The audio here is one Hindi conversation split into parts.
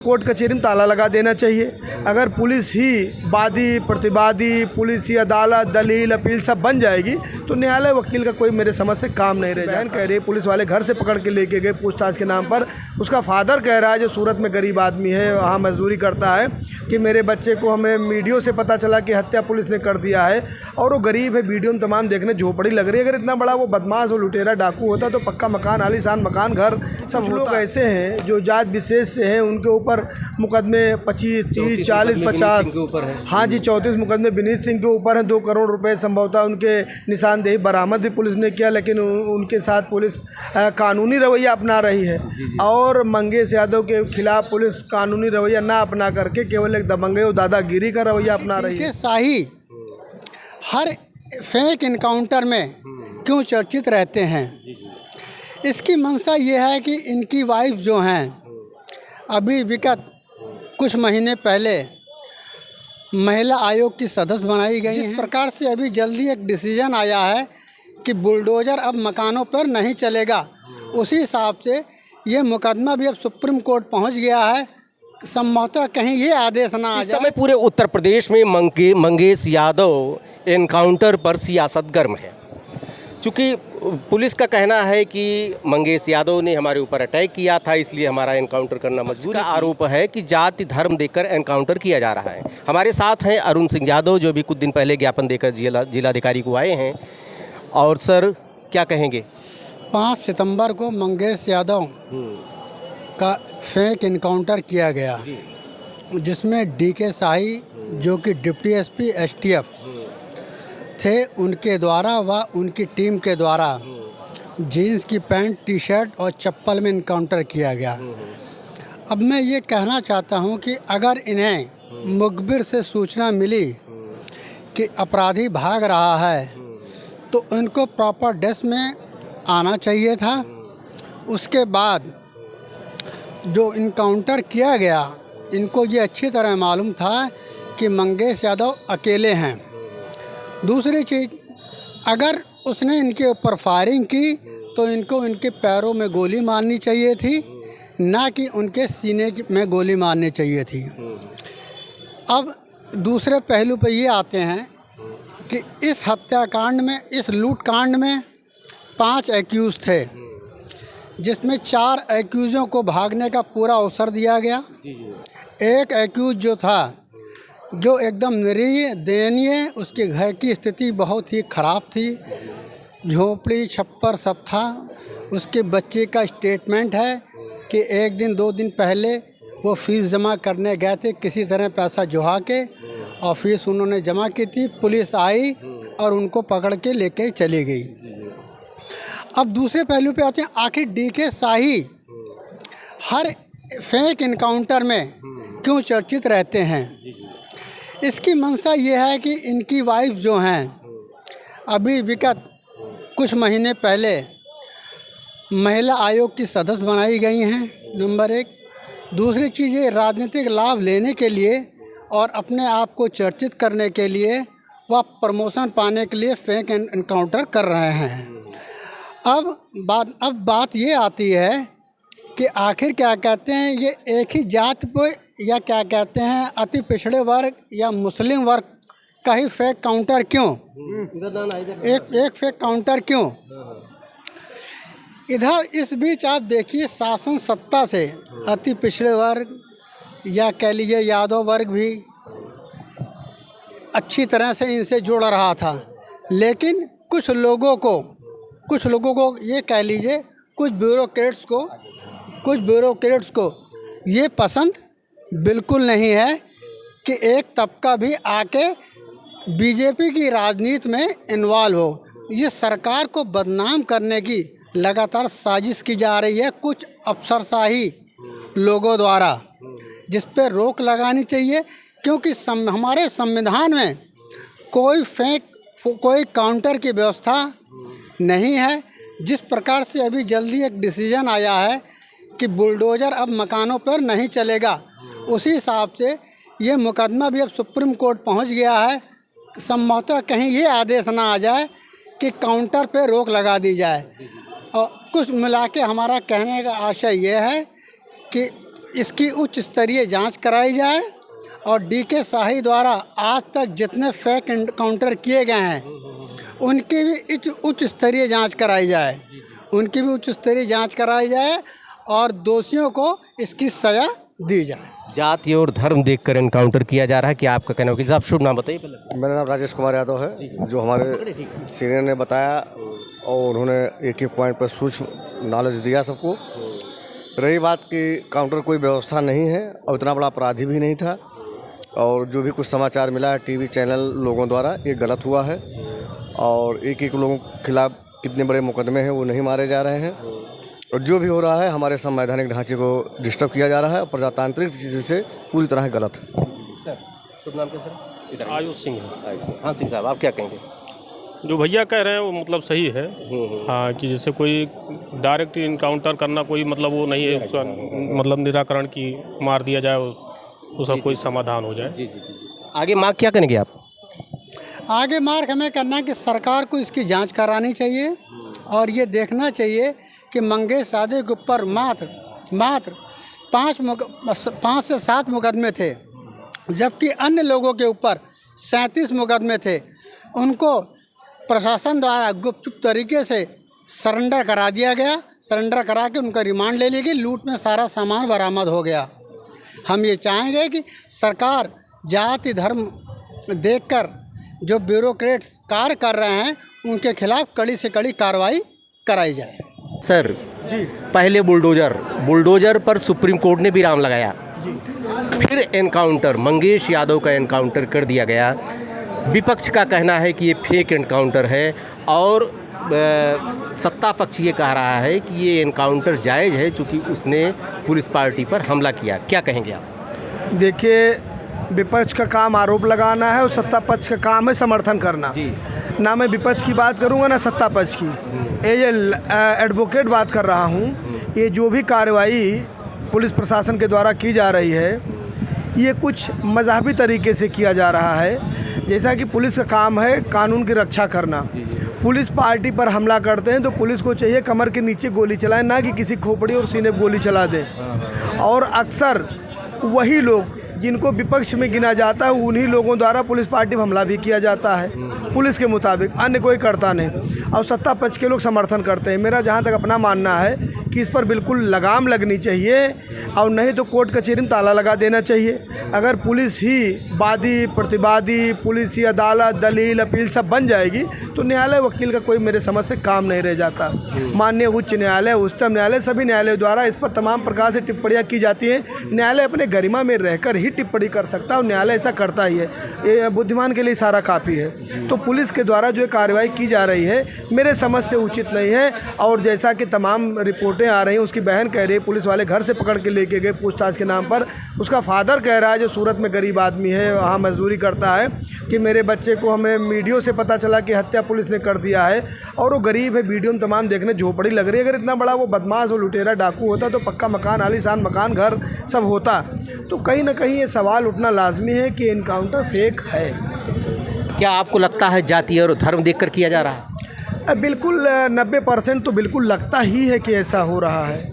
कोर्ट कचहरी में ताला लगा देना चाहिए। अगर पुलिस ही वादी प्रतिवादी, पुलिस ही अदालत, दलील, अपील सब बन जाएगी तो न्यायालय वकील का कोई मेरे समझ से काम नहीं रह जाएगा। कह रही है पुलिस वाले घर से पकड़ के लेके गए पूछताछ के नाम पर। उसका फादर कह रहा है जो सूरत में गरीब आदमी है, वहाँ मजदूरी करता है, कि मेरे बच्चे को हमें वीडियो से पता चला कि हत्या पुलिस ने कर दिया है और वो गरीब है, वीडियो में तमाम देखने झोपड़ी लग रही है। अगर इतना बड़ा वो बदमाश और लुटेरा डाकू होता तो पक्का मकान, आलीशान मकान, घर सब लोग ऐसे हैं जो जात विशेष से हैं, उनके ऊपर मुकदमे 25, 30, 40, 50, हाँ जी 34 मुकदमे विनीत सिंह के ऊपर हैं। 2 करोड़ रुपए संभवतः उनके निशानदेही बरामद भी पुलिस ने किया, लेकिन उनके साथ पुलिस कानूनी रवैया अपना रही है। और मंगेश यादव के खिलाफ पुलिस कानूनी रवैया ना अपना करके केवल एक दबंगई और दादागिरी का रवैया अपना रही है। शाही हर फेक इनकाउंटर में क्यों चर्चित रहते हैं, इसकी मंशा ये है कि इनकी वाइफ जो हैं अभी विगत कुछ महीने पहले महिला आयोग की सदस्य बनाई गई हैं। जिस प्रकार से अभी जल्दी एक डिसीजन आया है कि बुलडोज़र अब मकानों पर नहीं चलेगा, उसी हिसाब से ये मुकदमा भी अब सुप्रीम कोर्ट पहुंच गया है। संभवतः कहीं ये आदेश ना आ जाए। इस समय पूरे उत्तर प्रदेश में मंगेश यादव एनकाउंटर पर सियासत गर्म है। चूँकि पुलिस का कहना है कि मंगेश यादव ने हमारे ऊपर अटैक किया था, इसलिए हमारा एनकाउंटर करना मजबूर है। आरोप है कि जाति धर्म देकर एनकाउंटर किया जा रहा है। हमारे साथ हैं अरुण सिंह यादव, जो भी कुछ दिन पहले ज्ञापन देकर जिलाधिकारी को आए हैं। और सर क्या कहेंगे? 5 सितंबर को मंगेश यादव का फेक इनकाउंटर किया गया, जिसमें DK शाही जो कि डिप्टी SP STF थे, उनके द्वारा व उनकी टीम के द्वारा जीन्स की पैंट, टी-शर्ट और चप्पल में इनकाउंटर किया गया। अब मैं ये कहना चाहता हूँ कि अगर इन्हें मुखबिर से सूचना मिली कि अपराधी भाग रहा है तो इनको प्रॉपर ड्रेस में आना चाहिए था। उसके बाद जो इनकाउंटर किया गया, इनको ये अच्छी तरह मालूम था कि मंगेश यादव अकेले हैं। दूसरी चीज़, अगर उसने इनके ऊपर फायरिंग की तो इनको इनके पैरों में गोली मारनी चाहिए थी, ना कि उनके सीने में गोली मारनी चाहिए थी। अब दूसरे पहलू पर ये आते हैं कि इस हत्याकांड में, इस लूटकांड में 5 एक्यूज़ थे, जिसमें 4 एक्यूज़ों को भागने का पूरा अवसर दिया गया। एक एक्यूज़ जो था, जो एकदम निरीह दयनीय, उसके घर की स्थिति बहुत ही ख़राब थी, झोपड़ी छप्पर सब था। उसके बच्चे का स्टेटमेंट है कि 1 दिन 2 दिन पहले वो फ़ीस जमा करने गए थे, किसी तरह पैसा जुहा के, और फीस उन्होंने जमा की थी। पुलिस आई और उनको पकड़ के लेके चली गई। अब दूसरे पहलू पे आते हैं, आखिर DK शाही हर फेक इनकाउंटर में क्यों चर्चित रहते हैं, इसकी मंशा ये है कि इनकी वाइफ जो हैं अभी विगत कुछ महीने पहले महिला आयोग की सदस्य बनाई गई हैं, नंबर 1। दूसरी चीज़, ये राजनीतिक लाभ लेने के लिए और अपने आप को चर्चित करने के लिए वह प्रमोशन पाने के लिए फेक एनकाउंटर कर रहे हैं। अब बात ये आती है कि आखिर क्या कहते हैं, ये एक ही जात पर या क्या कहते हैं अति पिछड़े वर्ग या मुस्लिम वर्ग का ही फेक काउंटर क्यों, एक फेक काउंटर क्यों? इधर इस बीच आप देखिए, शासन सत्ता से अति पिछड़े वर्ग या कह लीजिए यादव वर्ग भी अच्छी तरह से इनसे जुड़ रहा था, लेकिन कुछ लोगों को ये कह लीजिए, कुछ ब्यूरोक्रेट्स को ये पसंद बिल्कुल नहीं है कि एक तबका भी आके बीजेपी की राजनीति में इन्वॉल्व हो। ये सरकार को बदनाम करने की लगातार साजिश की जा रही है कुछ अफसरशाही लोगों द्वारा, जिस पर रोक लगानी चाहिए, क्योंकि हमारे संविधान में कोई काउंटर की व्यवस्था नहीं है। जिस प्रकार से अभी जल्दी एक डिसीजन आया है कि बुलडोज़र अब मकानों पर नहीं चलेगा, उसी हिसाब से ये मुकदमा भी अब सुप्रीम कोर्ट पहुंच गया है। संभवतः कहीं ये आदेश ना आ जाए कि काउंटर पे रोक लगा दी जाए। और कुछ मिला के हमारा कहने का आशय ये है कि इसकी उच्च स्तरीय जांच कराई जाए और डीके शाही द्वारा आज तक जितने फेक एनकाउंटर किए गए हैं उनकी भी उच्च स्तरीय जांच कराई जाए, उनकी भी उच्च स्तरीय जांच कराई जाए और दोषियों को इसकी सज़ा दी जाए। जाति और धर्म देखकर एनकाउंटर किया जा रहा है, क्या आपका कहना है? वकील साहब शुभ नाम बताइए पहले। मेरा नाम राजेश कुमार यादव है। जो हमारे सीनियर ने बताया और उन्होंने एक एक पॉइंट पर सूक्ष्म नॉलेज दिया सबको। रही बात कि काउंटर कोई व्यवस्था नहीं है और इतना बड़ा अपराधी भी नहीं था, और जो भी कुछ समाचार मिला है टीवी चैनल लोगों द्वारा ये गलत हुआ है, और एक एक लोगों के खिलाफ कितने बड़े मुकदमे हैं वो नहीं मारे जा रहे हैं, और जो भी हो रहा है हमारे संवैधानिक ढांचे को डिस्टर्ब किया जा रहा है और प्रजातांत्रिक चीज़ों से पूरी तरह गलत है। सर शुभ नाम क्या सर? इधर आयुष सिंह है। हाँ सिंह साहब, आप क्या कहेंगे? जो भैया कह रहे हैं वो मतलब सही है। हाँ, कि जैसे कोई डायरेक्ट इनकाउंटर करना कोई मतलब वो नहीं है, उसका मतलब निराकरण की मार दिया जाए, उसका कोई समाधान हो जाए। जी जी जी। आगे मांग क्या करेंगे आप? आगे मार्ग हमें करना है कि सरकार को इसकी जांच करानी चाहिए और ये देखना चाहिए कि मंगेश यादव के ऊपर मात्र 5 से 7 मुकदमे थे, जबकि अन्य लोगों के ऊपर 37 मुकदमे थे। उनको प्रशासन द्वारा गुपचुप तरीके से सरेंडर करा दिया गया, सरेंडर करा के उनका रिमांड ले ली गई, लूट में सारा सामान बरामद हो गया। हम ये चाहेंगे कि सरकार जाति धर्म देखकर जो ब्यूरोक्रेट्स कार्य कर रहे हैं उनके खिलाफ कड़ी से कड़ी कार्रवाई कराई जाए। सर जी, पहले बुलडोजर पर सुप्रीम कोर्ट ने विराम लगाया जी, फिर एनकाउंटर मंगेश यादव का एनकाउंटर कर दिया गया। विपक्ष का कहना है कि ये फेक एनकाउंटर है और सत्ता पक्ष ये कह रहा है कि ये एनकाउंटर जायज़ है क्योंकि उसने पुलिस पार्टी पर हमला किया। क्या कहेंगे आप? देखिए, विपक्ष का काम आरोप लगाना है और सत्ता पक्ष का काम है समर्थन करना जी। ना मैं विपक्ष की बात करूंगा ना सत्ता पक्ष की। ये एडवोकेट बात कर रहा हूं। ये जो भी कार्रवाई पुलिस प्रशासन के द्वारा की जा रही है ये कुछ मज़हबी तरीके से किया जा रहा है। जैसा कि पुलिस का काम है कानून की रक्षा करना। पुलिस पार्टी पर हमला करते हैं तो पुलिस को चाहिए कमर के नीचे गोली चलाएं, ना कि किसी खोपड़ी और सीने पर गोली चला दें। और अक्सर वही लोग जिनको विपक्ष में गिना जाता है उन्हीं लोगों द्वारा पुलिस पार्टी पर हमला भी किया जाता है पुलिस के मुताबिक, अन्य कोई करता नहीं। और सत्ता पक्ष के लोग समर्थन करते हैं। मेरा जहाँ तक अपना मानना है कि इस पर बिल्कुल लगाम लगनी चाहिए और नहीं तो कोर्ट कचहरी में ताला लगा देना चाहिए। अगर पुलिस ही वादी प्रतिवादी, पुलिस ही अदालत, दलील, अपील सब बन जाएगी तो न्यायालय वकील का कोई मेरे समझ से काम नहीं रह जाता। माननीय उच्च न्यायालय, उच्चतम न्यायालय, सभी न्यायालयों द्वारा इस पर तमाम प्रकार से टिप्पणियाँ की जाती हैं। न्यायालय अपने गरिमा में रहकर ही टिप्पणी कर सकता है और न्यायालय ऐसा करता ही है। ये बुद्धिमान के लिए सारा काफ़ी है। तो पुलिस के द्वारा जो कार्रवाई की जा रही है मेरे समझ से उचित नहीं है। और जैसा कि तमाम रिपोर्टें आ रही हैं, उसकी बहन कह रही है पुलिस वाले घर से पकड़ के लेके गए पूछताछ के नाम पर। उसका फादर कह रहा है जो सूरत में गरीब आदमी है, वहाँ मजदूरी करता है, कि मेरे बच्चे को हमें वीडियो से पता चला कि हत्या पुलिस ने कर दिया है और वो गरीब है। वीडियो में तमाम देखने झोपड़ी लग रही है। अगर इतना बड़ा वो बदमाश और लुटेरा डाकू होता तो पक्का मकान, आलीशान मकान, घर सब होता। तो कहीं ना कहीं ये सवाल उठना लाजमी है कि एनकाउंटर फेक है। क्या आपको लगता है जाति और धर्म देखकर किया जा रहा है? बिल्कुल 90% तो बिल्कुल लगता ही है कि ऐसा हो रहा है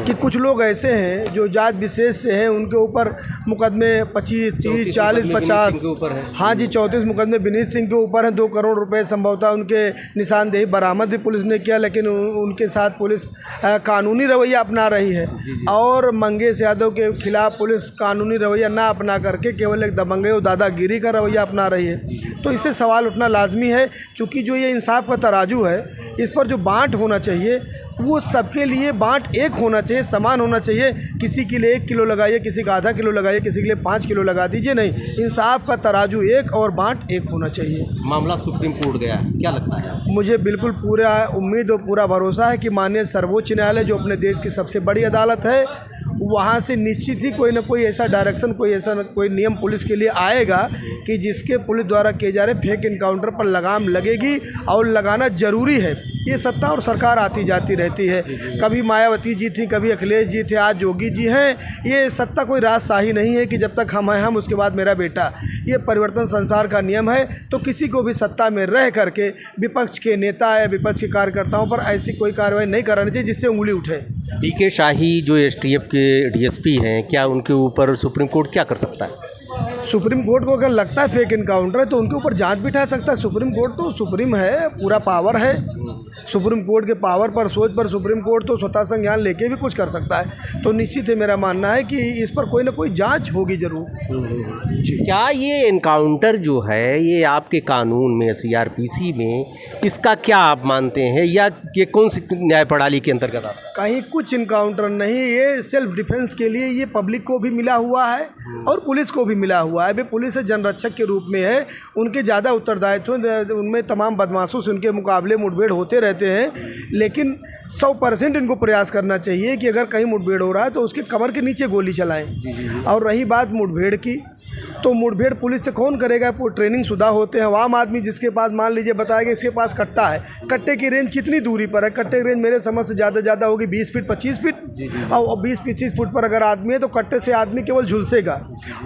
कि कुछ लोग ऐसे हैं जो जात विशेष से हैं, उनके ऊपर मुकदमे 25, 30, 40, 50। हाँ जी, 34 मुकदमे विनीत सिंह के ऊपर हैं। 2 करोड़ रुपए संभवतः उनके निशानदेही बरामद भी पुलिस ने किया, लेकिन उनके साथ पुलिस कानूनी रवैया अपना रही है। और मंगेश यादव के खिलाफ पुलिस कानूनी रवैया ना अपना करके केवल एक दबंगई और दादागिरी का रवैया अपना रही है। तो इससे सवाल उठना लाजमी है, चूँकि जो ये इंसाफ का तराजू है इस पर जो बांट होना चाहिए वो सबके लिए बांट एक होना चाहिए, समान होना चाहिए। किसी के लिए 1 किलो लगाइए, किसी का आधा किलो लगाइए, किसी के लिए 5 किलो लगा दीजिए, नहीं। इंसाफ का तराजू एक और बांट एक होना चाहिए। मामला सुप्रीम कोर्ट गया है, क्या लगता है? मुझे बिल्कुल पूरा उम्मीद और पूरा भरोसा है कि माननीय सर्वोच्च न्यायालय जो अपने देश की सबसे बड़ी अदालत है वहाँ से निश्चित ही कोई ना कोई ऐसा डायरेक्शन, कोई नियम पुलिस के लिए आएगा कि जिसके पुलिस द्वारा किए जा रहे फेक इनकाउंटर पर लगाम लगेगी और लगाना ज़रूरी है। ये सत्ता और सरकार आती जाती रहती है। कभी मायावती जी थी, कभी अखिलेश जी थे, आज योगी जी हैं। ये सत्ता कोई राजशाही नहीं है कि जब तक हम हैं हम, उसके बाद मेरा बेटा। ये परिवर्तन संसार का नियम है। तो किसी को भी सत्ता में रह करके विपक्ष के नेता या विपक्ष के कार्यकर्ताओं पर ऐसी कोई कार्रवाई नहीं करानी चाहिए जिससे उंगली उठे। डीके शाही जो एसटीएफ के डीएसपी हैं, क्या उनके ऊपर सुप्रीम कोर्ट क्या कर सकता है? सुप्रीम कोर्ट को अगर लगता है फेक इनकाउंटर है तो उनके ऊपर जांच बिठा सकता है। सुप्रीम कोर्ट तो सुप्रीम है, पूरा पावर है। सुप्रीम कोर्ट के पावर पर, सोच पर सुप्रीम कोर्ट तो स्वतः संज्ञान लेके भी कुछ कर सकता है। तो निश्चित है, मेरा मानना है कि इस पर कोई ना कोई जांच होगी जरूर। जी। क्या ये एनकाउंटर जो है ये आपके कानून में, सीआरपीसी में, इसका क्या आप मानते हैं, या ये कौन सी न्याय प्रणाली के अंतर्गत आता है? कहीं कुछ इनकाउंटर नहीं, ये सेल्फ डिफेंस के लिए ये पब्लिक को भी मिला हुआ है और पुलिस को भी मिला हुआ है। वे पुलिस जनरक्षक के रूप में है, उनके ज़्यादा उत्तरदायित्व, उनमें तमाम बदमाशों से उनके मुकाबले मुठभेड़ होते रहते हैं। लेकिन 100% इनको प्रयास करना चाहिए कि अगर कहीं मुठभेड़ हो रहा है तो उसके कमर के नीचे गोली चलाएं। और रही बात मुठभेड़ की, तो मुठभेड़ पुलिस से कौन करेगा? ट्रेनिंग शुदा होते हैं। आम आदमी जिसके पास मान लीजिए बताएगा इसके पास कट्टा है, कट्टे की रेंज कितनी दूरी पर है? कट्टे की रेंज मेरे समझ से ज़्यादा होगी 20 फीट 25 फीट। और 20-25 फुट पर अगर आदमी है तो कट्टे से आदमी केवल झुलसेगा।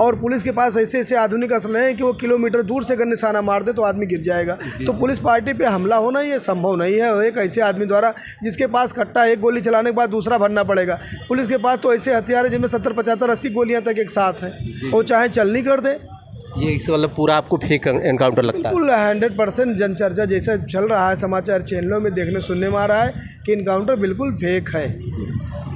और पुलिस के पास ऐसे ऐसे आधुनिक असले हैं कि वो किलोमीटर दूर से अगर निशाना मार दे तो आदमी गिर जाएगा। तो पुलिस पार्टी पर हमला होना ये संभव नहीं है एक ऐसे आदमी द्वारा जिसके पास कट्टा, एक गोली चलाने के बाद दूसरा भरना पड़ेगा। पुलिस के पास तो ऐसे हथियार है जिनमें 70, 75, 80 गोलियाँ तक एक साथ हैं। वो चाहे चलनी कर दे। ये इसका मतलब पूरा आपको फेक एनकाउंटर लगता है? बिल्कुल 100% जनचर्चा जैसा चल रहा है, समाचार चैनलों में देखने सुनने में आ रहा है कि इनकाउंटर बिल्कुल फेक है।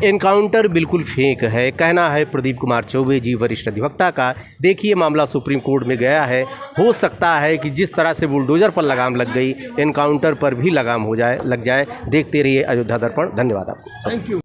एनकाउंटर बिल्कुल फेक है, कहना है प्रदीप कुमार चौबे जी, वरिष्ठ अधिवक्ता का। देखिए मामला सुप्रीम कोर्ट में गया है, हो सकता है कि जिस तरह से बुलडोजर पर लगाम लग गई, एनकाउंटर पर भी लगाम लग जाए। देखते रहिए अयोध्या दर्पण। धन्यवाद आपको। Thank you.